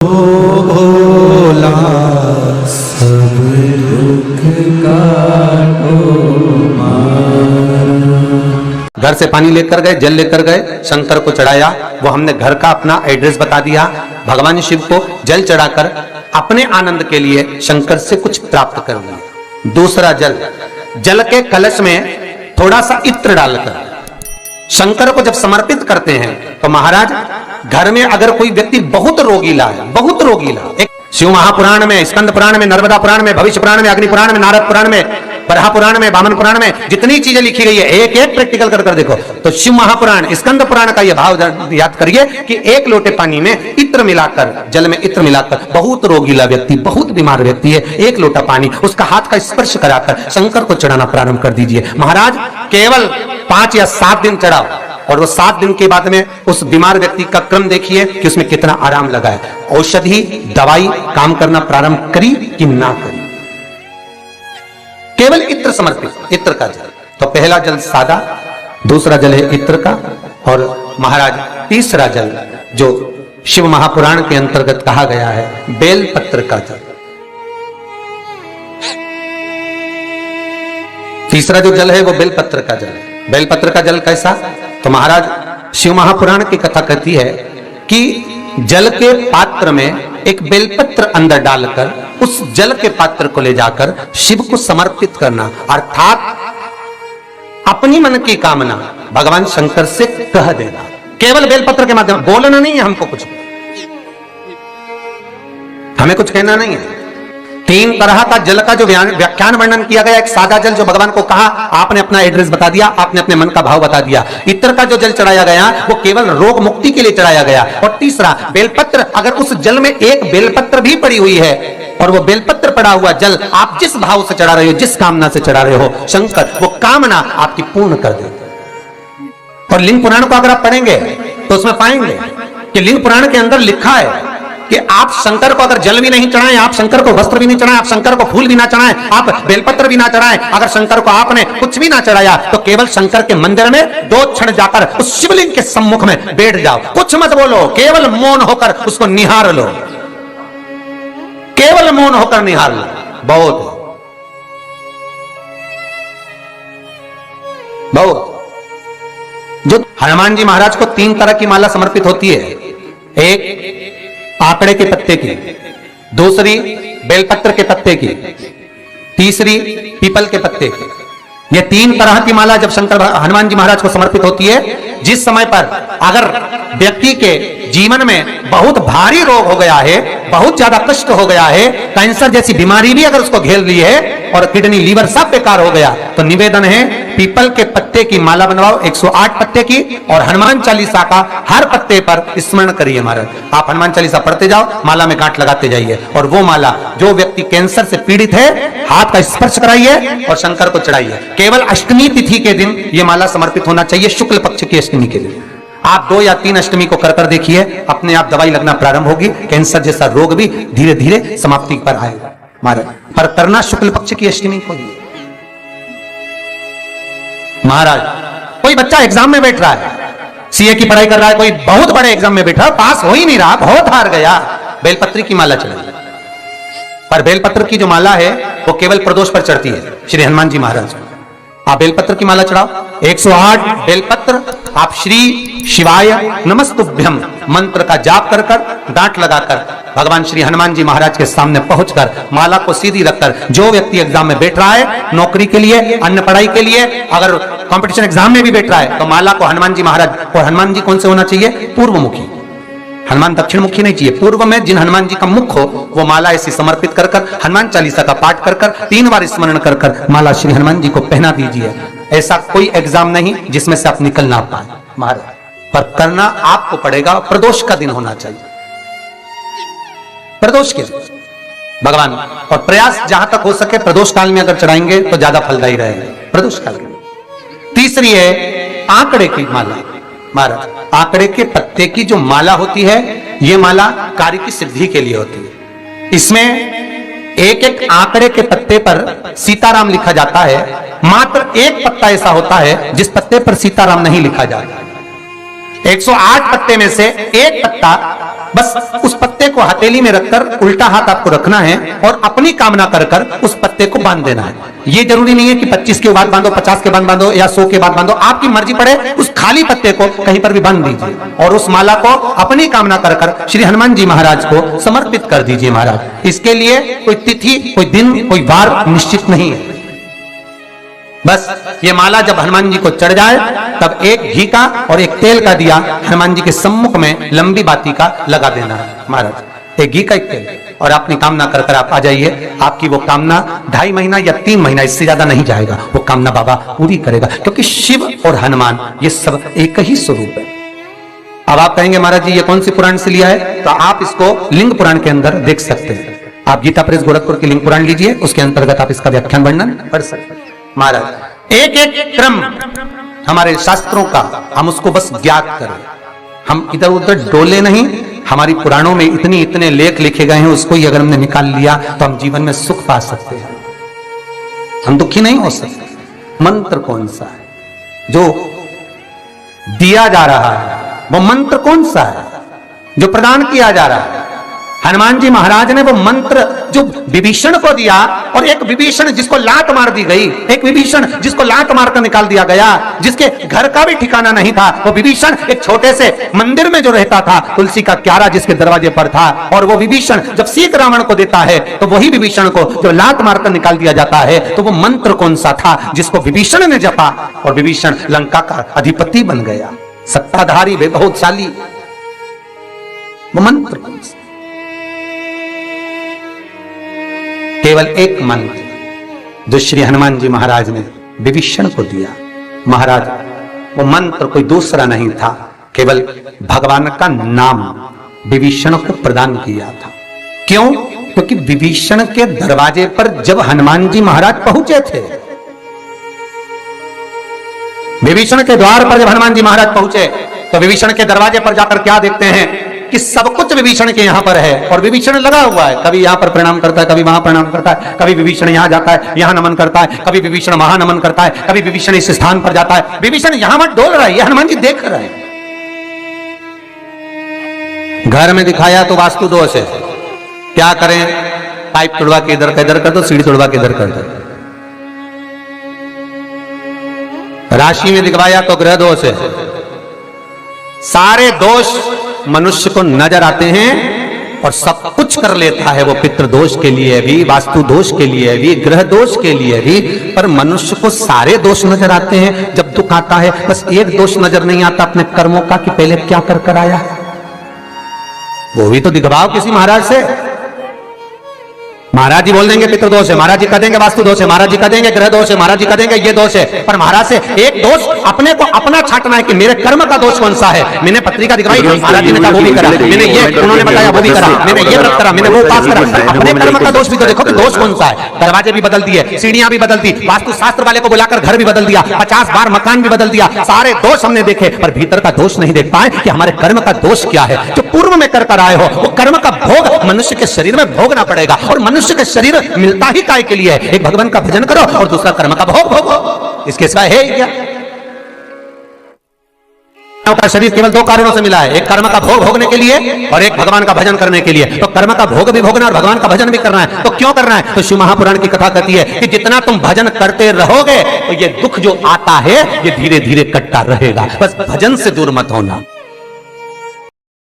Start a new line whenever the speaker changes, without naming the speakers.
भोला सब दुख काटो मारा।
घर से पानी लेकर गए, जल लेकर गए, शंकर को चढ़ाया। वो हमने घर का अपना एड्रेस बता दिया। भगवान शिव को जल चढ़ाकर अपने आनंद के लिए शंकर से कुछ प्राप्त कर लिया। दूसरा जल, जल के कलश में थोड़ा सा इत्र डालकर शंकर को जब समर्पित करते हैं तो महाराज घर में अगर कोई व्यक्ति बहुत रोगीला है, बहुत रोगीला, एक शिव महापुराण में, स्कंद पुराण में, नर्मदा पुराण में, भविष्य पुराण में, अग्नि पुराण में, नारद पुराण में, बरहा पुराण में, वामन पुराण में जितनी चीजें लिखी गई है एक एक प्रैक्टिकल कर देखो तो शिव महापुराण, स्कंद पुराण का यह भाव याद करिए कि एक लोटे पानी में इत्र मिलाकर, जल में इत्र मिलाकर, बहुत रोगीला व्यक्ति, बहुत बीमार व्यक्ति है, एक लोटा पानी उसका हाथ का स्पर्श कराकर शंकर को चढ़ाना प्रारंभ कर दीजिए। महाराज केवल 5 या 7 दिन चढ़ाओ और वो 7 दिन के बाद में उस बीमार व्यक्ति का क्रम देखिए कि उसमें कितना आराम लगा है। औषधि दवाई काम करना प्रारंभ करी कि ना करी। केवल इत्र समर्पित, इत्र का जल। तो पहला जल सादा, दूसरा जल है इत्र का, और महाराज तीसरा जल जो शिव महापुराण के अंतर्गत कहा गया है बेलपत्र का जल। तीसरा जो जल है वो बेलपत्र का जल है। बेलपत्र का जल कैसा? तो महाराज शिव महापुराण की कथा कहती है कि जल के पात्र में एक बेलपत्र अंदर डालकर उस जल के पात्र को ले जाकर शिव को समर्पित करना, अर्थात अपनी मन की कामना भगवान शंकर से कह देना। केवल बेलपत्र के माध्यम, बोलना नहीं है हमको, कुछ हमें कुछ कहना नहीं है। 3 तरह का जल का जो व्याख्यान वर्णन किया गया, एक सादा जल जो भगवान को कहा, आपने अपना एड्रेस बता दिया, आपने अपने मन का भाव बता दिया। इत्र का जो जल चढ़ाया गया वो केवल रोग मुक्ति के लिए चढ़ाया गया। और तीसरा बेलपत्र, अगर उस जल में एक बेलपत्र भी पड़ी हुई है और वो बेलपत्र पड़ा हुआ जल आप जिस भाव से चढ़ा रहे हो, जिस कामना से चढ़ा रहे हो, शंकर वो कामना आपकी पूर्ण कर देते। और लिंग पुराण को अगर आप पढ़ेंगे तो उसमें पाएंगे कि लिंग पुराण के अंदर लिखा है कि आप शंकर को अगर जल भी नहीं चढ़ाएं, आप शंकर को वस्त्र भी नहीं चढ़ाएं, आप शंकर को फूल भी ना चढ़ाएं, आप बेलपत्र भी ना चढ़ाएं, अगर शंकर को आपने कुछ भी ना चढ़ाया तो केवल शंकर के मंदिर में 2 क्षण जाकर उस शिवलिंग के सम्मुख में बैठ जाओ, कुछ मत बोलो, केवल मौन होकर उसको निहार लो, केवल मौन होकर निहार लो। बहुत जो हनुमान जी महाराज को 3 तरह की माला समर्पित होती है। एक आकड़े के पत्ते की, दूसरी बेलपत्र के पत्ते की, तीसरी पीपल के पत्ते की। ये 3 तरह की माला जब शंकर हनुमान जी महाराज को समर्पित होती है, जिस समय पर अगर व्यक्ति के जीवन में बहुत भारी रोग हो गया है, बहुत ज्यादा कष्ट हो गया है, कैंसर जैसी बीमारी भी अगर उसको घेर ली है और किडनी लीवर सब बेकार हो गया, तो निवेदन है पीपल के पत्ते की माला बनवाओ, 108 पत्ते की, और हनुमान चालीसा का हर पत्ते पर स्मरण करिए। महाराज आप हनुमान चालीसा पढ़ते जाओ, माला में गांठ लगाते जाइए, और वो माला जो व्यक्ति कैंसर से पीड़ित है हाथ का स्पर्श कराइए और शंकर को चढ़ाइए। केवल अष्टमी तिथि के दिन ये माला समर्पित होना चाहिए, शुक्ल पक्ष की अष्टमी के दिन। आप 2 या 3 अष्टमी को कर देखिए, अपने आप दवाई लगना प्रारंभ होगी, कैंसर जैसा रोग भी धीरे धीरे समाप्ति पर आएगा। महाराज पर करना शुक्ल पक्ष की अष्टमी को ही। महाराज कोई बच्चा एग्जाम में बैठ रहा है, सीए की पढ़ाई कर रहा है, कोई बहुत बड़े एग्जाम में बैठा, पास हो ही नहीं रहा, बहुत हार गया, बेलपत्र की माला चढ़ाई। पर बेलपत्र की जो माला है वो केवल प्रदोष पर चढ़ती है श्री हनुमान जी महाराज को। आप बेलपत्र की माला चढ़ाओ, 108 बेलपत्र, आप श्री शिवाय नमस्तुभ्यम मंत्र का जाप कर गांठ लगाकर भगवान श्री हनुमान जी महाराज के सामने पहुंचकर माला को सीधी रखकर, जो व्यक्ति एग्जाम में बैठ रहा है, नौकरी के लिए, अन्य पढ़ाई के लिए, अगर कंपटीशन एग्जाम में भी बैठ रहा है, तो माला को हनुमान जी महाराज, और हनुमान जी कौन से होना चाहिए? पूर्वमुखी। हनुमान दक्षिण मुखी नहीं चाहिए, पूर्व में जिन हनुमान जी का मुख हो वो माला ऐसी समर्पित कर हनुमान चालीसा का पाठ कर 3 बार स्मरण कर माला श्री हनुमान जी को पहना दीजिए। ऐसा कोई एग्जाम नहीं जिसमें से आप निकल ना पाए महाराज, पर करना आपको पड़ेगा। प्रदोष का दिन होना चाहिए, प्रदोष के दिन भगवान, और प्रयास जहां तक हो सके प्रदोष काल में अगर चढ़ाएंगे तो ज्यादा फलदायी रहेगा। प्रदोष काल में तीसरी है आंकड़े की माला। महाराज आंकड़े के पत्ते की जो माला होती है, यह माला कार्य की सिद्धि के लिए होती है। इसमें एक एक आंकड़े के पत्ते पर सीताराम लिखा जाता है, मात्र एक पत्ता ऐसा होता है जिस पत्ते पर सीताराम नहीं लिखा जाता। 108 पत्ते में से एक पत्ता बस उस पत्ते को हथेली में रखकर उल्टा हाथ आपको रखना है और अपनी कामना कर कर उस पत्ते को बांध देना है। ये जरूरी नहीं है कि 25 के बाद बांधो, 50 के बाद बांधो या 100 के बाद बांधो, आपकी मर्जी पड़े उस खाली पत्ते को कहीं पर भी बांध दीजिए और उस माला को अपनी कामना कर कर श्री हनुमान जी महाराज को समर्पित कर दीजिए महाराज। इसके लिए कोई तिथि, कोई दिन, कोई वार निश्चित नहीं है। बस ये माला जब हनुमान जी को चढ़ जाए तब एक घी का और एक तेल का दिया हनुमान जी के सम्मुख में लंबी बाती का लगा देना है महाराज, एक घी का एक तेल, और अपनी कामना कर कर आप आ जाइए। आपकी वो कामना 2.5 महीना या 3 महीना इससे ज्यादा नहीं जाएगा, वो कामना बाबा पूरी करेगा, क्योंकि शिव और हनुमान ये सब एक ही स्वरूप है। अब आप कहेंगे महाराज जी ये कौन सी पुराण से लिया है, तो आप इसको लिंग पुराण के अंदर देख सकते हैं। आप गीता प्रेस गोरखपुर की लिंग पुराण लीजिए, उसके अंतर्गत आप इसका व्याख्यान वर्णन पढ़ सकते हैं महाराज। एक एक क्रम हमारे शास्त्रों का हम उसको बस ज्ञात करें, हम इधर उधर डोले नहीं। हमारी पुराणों में इतने लेख लिखे गए हैं, उसको ही अगर हमने निकाल लिया तो हम जीवन में सुख पा सकते हैं, हम दुखी नहीं हो सकते। मंत्र कौन सा है जो दिया जा रहा है, वो मंत्र कौन सा है जो प्रदान किया जा रहा है? हनुमान जी महाराज ने वो मंत्र जो विभीषण को दिया, और एक विभीषण जिसको लात मार दी गई, एक विभीषण जिसको लात मारकर निकाल दिया गया, जिसके घर का भी ठिकाना नहीं था, वो विभीषण एक छोटे से मंदिर में जो रहता था, तुलसी का क्यारा जिसके दरवाजे पर था, और वो विभीषण जब सीख रावण को देता है तो वही विभीषण को जो लात मारकर निकाल दिया जाता है, तो वो मंत्र कौन सा था जिसको विभीषण ने जपा और विभीषण लंका का अधिपति बन गया, सत्ताधारी वैभवशाली? वो मंत्र कौन सा? केवल एक मंत्र जो श्री हनुमान जी महाराज ने विभीषण को दिया महाराज, वो मंत्र कोई दूसरा नहीं था, केवल भगवान का नाम विभीषण को प्रदान किया था। क्यों? क्योंकि विभीषण के दरवाजे पर जब हनुमान जी महाराज पहुंचे थे, विभीषण के द्वार पर जब हनुमान जी महाराज पहुंचे तो विभीषण के दरवाजे पर जाकर क्या देखते हैं कि सब कुछ विभीषण के यहां पर है, और विभीषण लगा हुआ है, कभी यहां पर प्रणाम करता है, कभी वहां प्रणाम करता है, कभी विभीषण यहां जाता है, यहां नमन करता है, कभी विभीषण वहां नमन करता है, कभी विभीषण इस स्थान पर जाता है, विभीषण यहां मत डोल रहा है, ये हनुमान जी देख रहे हैं। घर में दिखाया तो वास्तु दोष है, क्या करें? पाइप तोड़वा के इधर का इधर कर दो, सीढ़ी तोड़वा के इधर कर दो। राशि में दिखवाया तो ग्रह दोष है। सारे दोष मनुष्य को नजर आते हैं और सब कुछ कर लेता है वो, पितृ दोष के लिए भी, वास्तु दोष के लिए भी, ग्रह दोष के लिए भी, पर मनुष्य को सारे दोष नजर आते हैं। जब दुख आता है बस एक दोष नजर नहीं आता अपने कर्मों का कि पहले क्या कर कर आया, वो भी तो दिखवाओ किसी महाराज से। महाराज जी बोल देंगे पितृ दोष है, महाराज जी कह देंगे वास्तु दोष है, महाराज जी कह देंगे ग्रह दोष है, महाराज जी कह देंगे ये दोष है, पर महाराज से एक दोष अपने को अपना छाटना है कि मेरे कर्म का दोष कौन सा है। मैंने पत्रिका दिखवाई, महाराज जी ने कहा वो भी करा, मैंने ये उन्होंने बताया वो भी करा, मैंने ये व्रत करा, मैंने वो उपास करा, अपने कर्म का दोष भी तो देखो कि दोष कौन सा है। दरवाजे भी बदल दिए, सीढ़ियां भी बदल दी, वास्तु शास्त्र वाले को बुलाकर घर भी बदल दिया, 50 बार मकान भी बदल दिया, सारे दोष हमने देखे, पर भीतर का दोष नहीं देख पाए कि हमारे कर्म का दोष क्या है। जो पूर्व में कर कर आए हो वो कर्म का भोग मनुष्य के शरीर में भोगना पड़ेगा, और मनुष्य के शरीर मिलता ही काय के लिए है? एक भगवान का भजन करो और दूसरा कर्म का भोग भोगो, इसके सिवाय है क्या? का शरीर केवल 2 कारणों से मिला है, एक कर्म का भोग भोगने के लिए और एक भगवान का भजन करने के लिए। तो कर्म का भोग भी भोगना और भगवान का भजन भी करना है, तो क्यों करना है? तो शिव महापुराण की कथा कहती है कि जितना तुम भजन करते रहोगे तो ये दुख जो आता है ये धीरे धीरे कटता रहेगा, बस भजन से दूर मत होना।